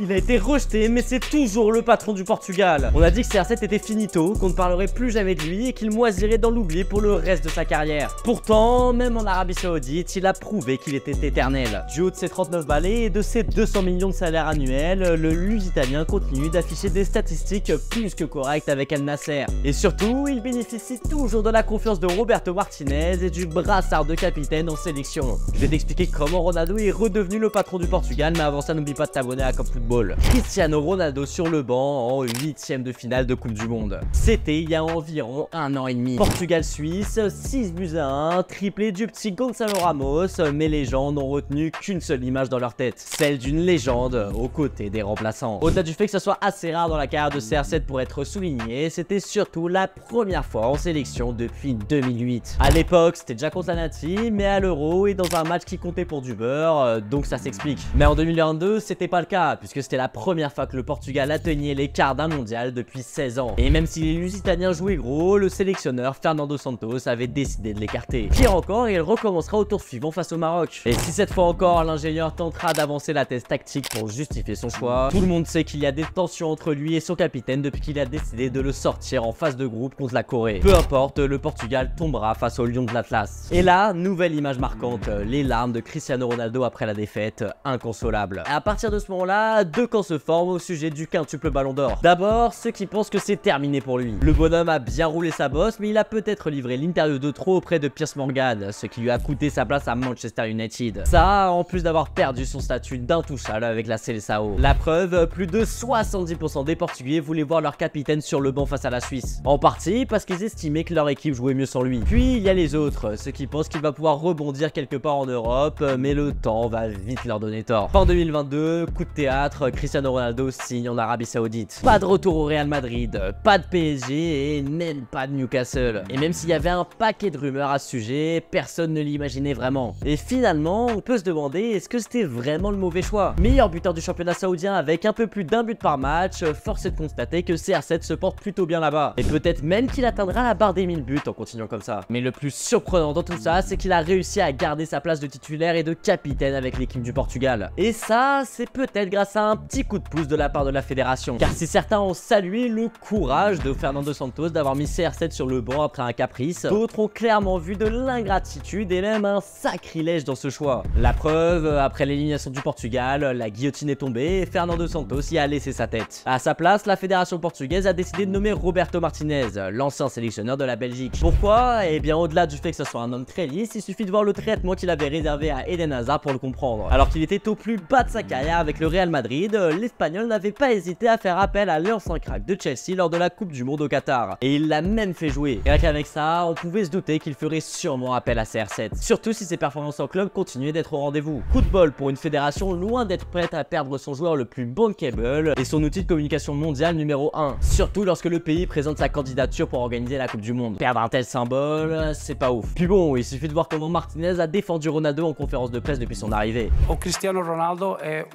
Il a été rejeté, mais c'est toujours le patron du Portugal. On a dit que CR7 était finito, qu'on ne parlerait plus jamais de lui et qu'il moisirait dans l'oubli pour le reste de sa carrière. Pourtant, même en Arabie Saoudite, il a prouvé qu'il était éternel. Du haut de ses 39 balais et de ses 200 millions de salaire annuel, le Lusitanien continue d'afficher des statistiques plus que correctes avec Al Nasser. Et surtout, il bénéficie toujours de la confiance de Roberto Martinez et du brassard de capitaine en sélection. Je vais t'expliquer comment Ronaldo est redevenu le patron du Portugal, mais avant ça, n'oublie pas de t'abonner à Cop Football. Cristiano Ronaldo sur le banc en 8e de finale de Coupe du Monde. C'était il y a environ 1 an et demi. Portugal-Suisse, 6-1, triplé du petit Gonçalo Ramos, mais les gens n'ont retenu qu'une seule image dans leur tête, celle d'une légende aux côtés des remplaçants. Au-delà du fait que ce soit assez rare dans la carrière de CR7 pour être souligné, c'était surtout la première fois en sélection depuis 2008. À l'époque, c'était déjà contre la Nati, mais à l'Euro et dans un match qui comptait pour du beurre, donc ça s'explique. Mais en 2022, c'était pas le cas, puisque c'était la première fois que le Portugal atteignait les quarts d'un mondial depuis 16 ans. Et même si les Lusitaniens jouaient gros, le sélectionneur Fernando Santos avait décidé de l'écarter. Pire encore, il recommencera au tour suivant face au Maroc. Et si cette fois encore, l'ingénieur tentera d'avancer la thèse tactique pour justifier son choix, tout le monde sait qu'il y a des tensions entre lui et son capitaine depuis qu'il a décidé de le sortir en phase de groupe contre la Corée. Peu importe, le Portugal tombera face au Lion de l'Atlas. Et là, nouvelle image marquante, les larmes de Cristiano Ronaldo après la défaite, inconsolable. À partir de ce moment-là, deux camps se forment au sujet du quintuple ballon d'or. D'abord, ceux qui pensent que c'est terminé pour lui. Le bonhomme a bien roulé sa bosse, mais il a peut-être livré l'interview de trop auprès de Piers Morgan, ce qui lui a coûté sa place à Manchester United. Ça, en plus d'avoir perdu son statut d'intouchable avec la Seleção. La preuve, plus de 70% des Portugais voulaient voir leur capitaine sur le banc face à la Suisse. En partie parce qu'ils estimaient que leur équipe jouait mieux sans lui. Puis il y a les autres, ceux qui pensent qu'il va pouvoir rebondir quelque part en Europe, mais le temps va vite leur donner tort. Fin 2022, coup de théâtre, Cristiano Ronaldo signe en Arabie Saoudite. Pas de retour au Real Madrid, pas de PSG et même pas de Newcastle. Et même s'il y avait un paquet de rumeurs à ce sujet, personne ne l'imaginait vraiment. Et finalement, on peut se demander, est-ce que c'était vraiment le mauvais choix? Meilleur buteur du championnat saoudien avec un peu plus d'un but par match, force est de constater que CR7 se porte plutôt bien là-bas. Et peut-être même qu'il atteindra la barre des 1000 buts en continuant comme ça. Mais le plus surprenant dans tout ça, c'est qu'il a réussi à garder sa place de titulaire et de capitaine avec l'équipe du Portugal. Et ça, c'est peut-être grâce à un petit coup de pouce de la part de la fédération. Car si certains ont salué le courage de Fernando Santos d'avoir mis CR7 sur le banc après un caprice, d'autres ont clairement vu de l'ingratitude et même un sacrilège dans ce choix. La preuve, après l'élimination du Portugal, la guillotine est tombée et Fernando Santos y a laissé sa tête. À sa place, la fédération portugaise a décidé de nommer Roberto Martinez, l'ancien sélectionneur de la Belgique. Pourquoi? Eh bien au-delà du fait que ce soit un homme très lisse, il suffit de voir le traitement qu'il avait réservé à Eden Hazard pour le comprendre. Alors qu'il était au plus bas de sa carrière avec le Real Madrid, l'Espagnol n'avait pas hésité à faire appel à l'ancien crack de Chelsea lors de la Coupe du Monde au Qatar. Et il l'a même fait jouer. Et qu'avec ça, on pouvait se douter qu'il ferait sûrement appel à CR7. Surtout si ses performances en club continuaient d'être au rendez-vous. Coup de bol pour une fédération loin d'être prête à perdre son joueur le plus bankable et son outil de communication mondial numéro 1. Surtout lorsque le pays présente sa candidature pour organiser la Coupe du Monde. Perdre un tel symbole, c'est pas ouf. Puis bon, il suffit de voir comment Martinez a défendu Ronaldo en conférence de presse depuis son arrivée. O Cristiano Ronaldo é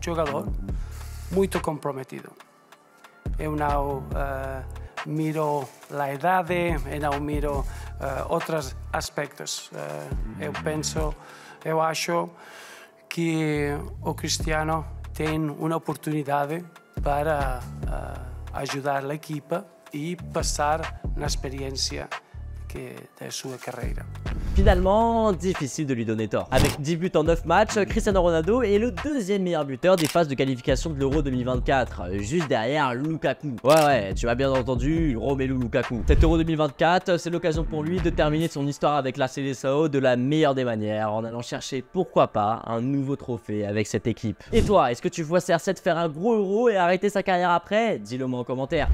jogador muito comprometido. Eu não miro a idade, eu não miro outros aspectos. Eu acho que o Cristiano tem uma oportunidade para ajudar a equipa e passar na experiência de sa carrière. Finalement, difficile de lui donner tort. Avec 10 buts en 9 matchs, Cristiano Ronaldo est le deuxième meilleur buteur des phases de qualification de l'Euro 2024, juste derrière Lukaku. Ouais, tu m'as bien entendu, Romelu Lukaku. Cet Euro 2024, c'est l'occasion pour lui de terminer son histoire avec la Seleção de la meilleure des manières, en allant chercher, pourquoi pas, un nouveau trophée avec cette équipe. Et toi, est-ce que tu vois CR7 faire un gros Euro et arrêter sa carrière après? Dis-le moi en commentaire.